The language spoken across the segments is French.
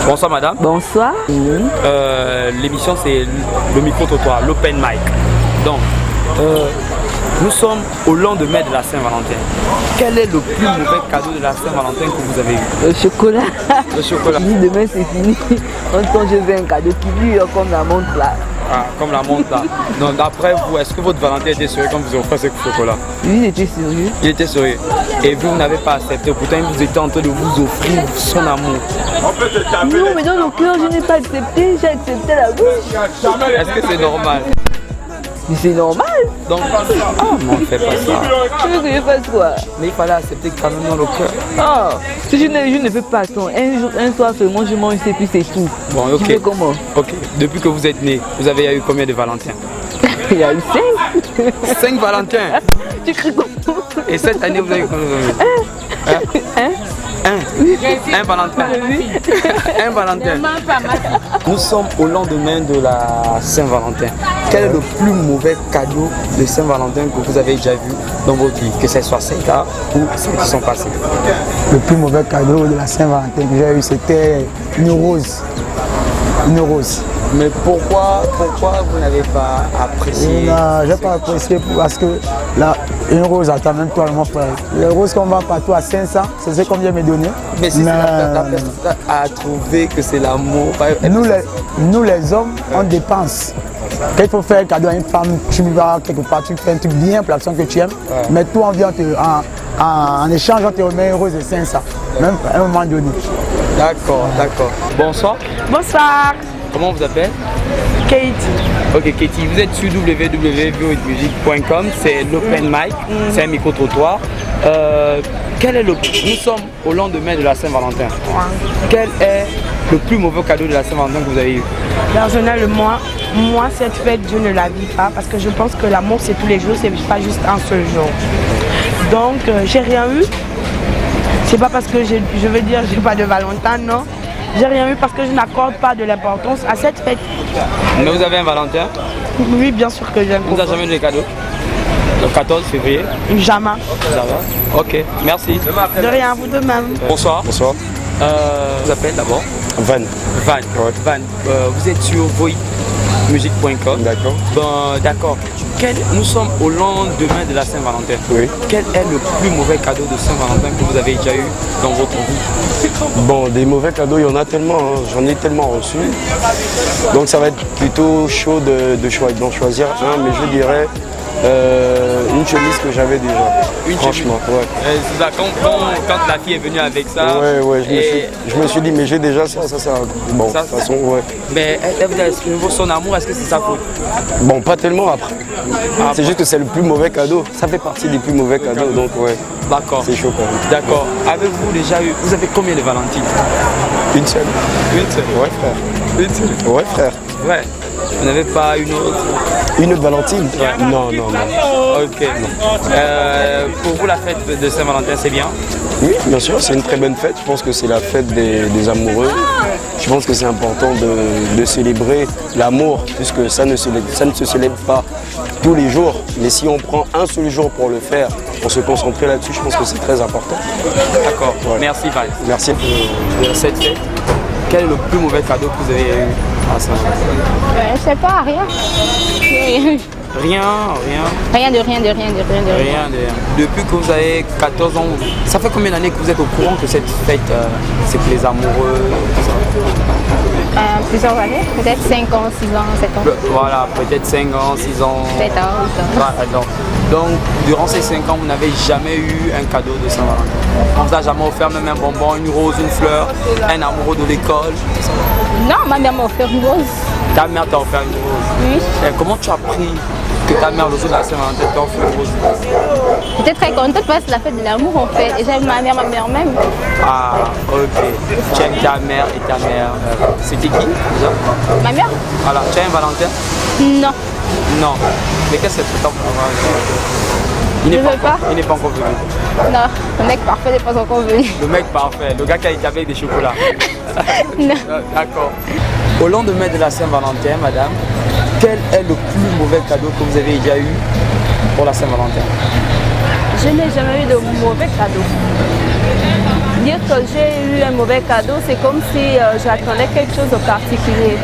Bonsoir madame. Bonsoir. L'émission c'est le micro-trottoir, l'open mic. Donc, nous sommes au lendemain de la Saint-Valentin. Quel est le plus mauvais cadeau de la Saint-Valentin que vous avez eu? Le chocolat. Le chocolat. Je dis demain c'est fini. En temps je veux un cadeau qui dure comme la montre là. Ah, comme la montre là. Donc d'après vous, est-ce que votre Valentin était sérieux quand vous avez offert ce chocolat? Lui il était sérieux. Il était sérieux. Et vous n'avez pas accepté. Pourtant vous étiez en train de vous offrir son amour. Non mais dans le cœur je n'ai pas accepté. J'ai accepté la bouche. Est-ce que c'est normal? Mais c'est normal. Donc, non, fais pas ça. Tu veux que je fasse quoi? Mais il fallait accepter quand même dans le cœur. Ah, si je ne fais pas ça, un soir seulement je mange et puis c'est tout. Bon, ok. Tu veux comment? Ok. Depuis que vous êtes né, vous avez eu combien de Valentins? Il y a eu 5. 5 Valentins. Tu cries comment? Et cette année, vous avez combien? Un Valentin. Un Valentin. Nous sommes au lendemain de la Saint-Valentin. Quel est le plus mauvais cadeau de Saint-Valentin que vous avez déjà vu dans votre vie? Que ce soit celle-là ou celles qui sont passées. Le plus mauvais cadeau de la Saint-Valentin que j'ai eu, c'était une rose. Une rose. Mais pourquoi vous n'avez pas apprécié? Non, je n'ai pas apprécié parce que là, une rose, attends, même toi, mon frère. Les roses qu'on vend partout à 500, c'est ce qu'on vient me donner. Mais si la personne a trouvé que c'est l'amour. Nous les hommes, on dépense. Quand il faut faire un cadeau à une femme, tu vas quelque part, tu fais un truc bien pour la personne que tu aimes. Ouais. Mais toi, on vient en échange, on te remet une rose de 500, même à un moment donné. D'accord, d'accord. Bonsoir. Bonsoir. Comment on vous appelle? Katie. Ok, Katie, vous êtes sur www.voitmusique.com, c'est l'open mic, c'est un micro-trottoir. Nous sommes au lendemain de la Saint-Valentin. Ouais. Quel est le plus mauvais cadeau de la Saint-Valentin que vous avez eu? Personnellement, moi, cette fête, je ne la vis pas parce que je pense que l'amour, c'est tous les jours, c'est pas juste un seul jour. Donc, j'ai rien eu. C'est pas parce que je veux dire j'ai pas de Valentin, non. J'ai rien eu parce que je n'accorde pas de l'importance à cette fête. Mais vous avez un Valentin? Oui, bien sûr que j'aime. Vous n'avez jamais eu de cadeau? Le 14 février? Jamais. Ça va? Ok, merci. De rien, vous de même. Bonsoir. Bonsoir. Vous appelez d'abord? Van. Van. Ouais. Van. Vous êtes sur voitmusique.com. D'accord. Bon, d'accord. Nous sommes au lendemain de la Saint-Valentin. Oui. Quel est le plus mauvais cadeau de Saint-Valentin que vous avez déjà eu dans votre vie? Bon, des mauvais cadeaux, il y en a tellement, hein. J'en ai tellement reçu. Donc ça va être plutôt chaud d'en choisir un, mais je dirais une chemise que j'avais déjà. Franchement, ouais. Quand la fille est venue avec ça. Ouais, je me suis dit, mais j'ai déjà ça. Bon, de toute façon, ouais. Mais elle vous a exprimé son amour, est-ce que c'est sa faute? Bon, pas tellement après. C'est juste que c'est le plus mauvais cadeau. Ça fait partie des plus mauvais cadeaux, donc ouais. D'accord. C'est chaud quand même. D'accord. Avez-vous déjà eu, vous avez combien de Valentines? Une seule. Une seule? Ouais, frère. Une seule? Ouais, frère. Ouais. Vous n'avez pas une autre? Une autre Valentine? Ouais. Non. Ok. Pour vous, la fête de Saint-Valentin, c'est bien? Oui, bien sûr, c'est une très bonne fête. Je pense que c'est la fête des amoureux. Je pense que c'est important de célébrer l'amour, puisque ça ne se célèbre pas tous les jours. Mais si on prend un seul jour pour le faire, pour se concentrer là-dessus, je pense que c'est très important. D'accord. Ouais. Merci, Val. Merci. Pour cette fête, quel est le plus mauvais cadeau que vous avez eu à Saint-Valentin? Je sais pas, rien. Rien. Rien de rien. Depuis que vous avez 14 ans, ça fait combien d'années que vous êtes au courant que cette fête, c'est pour les amoureux, tout ça? Plusieurs années, peut-être 5 ans, 6 ans, 7 ans. Voilà, peut-être 5 ans, 6 ans. 7 ans, 8 ans. Voilà, donc, durant ces 5 ans, vous n'avez jamais eu un cadeau de Saint-Valentin? On vous a jamais offert même un bonbon, une rose, une fleur, un amoureux de l'école? Non, ma mère m'a offert une rose. Ta mère t'a offert une rose? Oui. Et comment tu as appris que ta mère, le jour de la Saint-Valentin, t'a offert une rose? J'étais très contente parce que c'est la fête de l'amour en fait. Et j'aime ma mère même. Ah, ok. Tu aimes ta mère et ta mère. C'était qui déjà? Ma mère? Voilà, tu as un Valentin? Non. Non. Mais qu'est-ce que c'est temps pour avoir un Valentin? Il n'est pas encore venu. Non, le mec parfait n'est pas encore venu. Le mec parfait, le gars qui a été avec des chocolats. Non. D'accord. Au lendemain de la Saint-Valentin, madame, quel est le plus mauvais cadeau que vous avez déjà eu pour la Saint-Valentin? Je n'ai jamais eu de mauvais cadeau. dire que j'ai eu un mauvais cadeau, c'est comme si j'attendais quelque chose de particulier.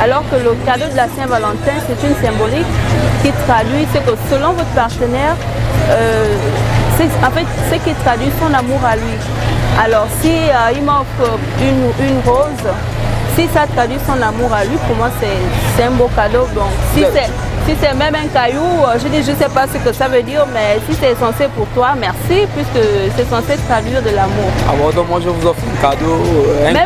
Alors que le cadeau de la Saint-Valentin, c'est une symbolique qui traduit ce que selon votre partenaire, en fait, ce qui traduit son amour à lui. Alors si il m'offre une rose, si ça traduit son amour à lui, pour moi c'est un beau cadeau. Donc si c'est même un caillou, je dis je ne sais pas ce que ça veut dire, mais si c'est censé pour toi, merci, puisque c'est censé traduire de l'amour. Ah bon, donc moi je vous offre un cadeau,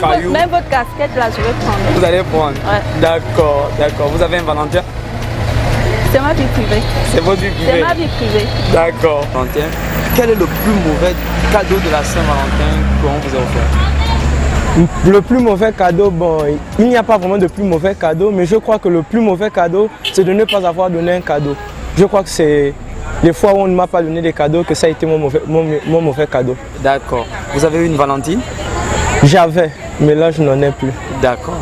caillou. Même votre casquette là, je vais prendre. Vous allez prendre? Ouais. D'accord. Vous avez un Valentin? C'est ma vie privée. C'est votre vie privée? C'est ma vie privée. D'accord. Valentin, quel est le plus mauvais cadeau de la Saint-Valentin qu'on vous a offert? Le plus mauvais cadeau, bon, il n'y a pas vraiment de plus mauvais cadeau, mais je crois que le plus mauvais cadeau, c'est de ne pas avoir donné un cadeau. Je crois que c'est les fois où on ne m'a pas donné des cadeaux que ça a été mon mauvais cadeau. D'accord. Vous avez eu une Valentine? J'avais, mais là je n'en ai plus. D'accord.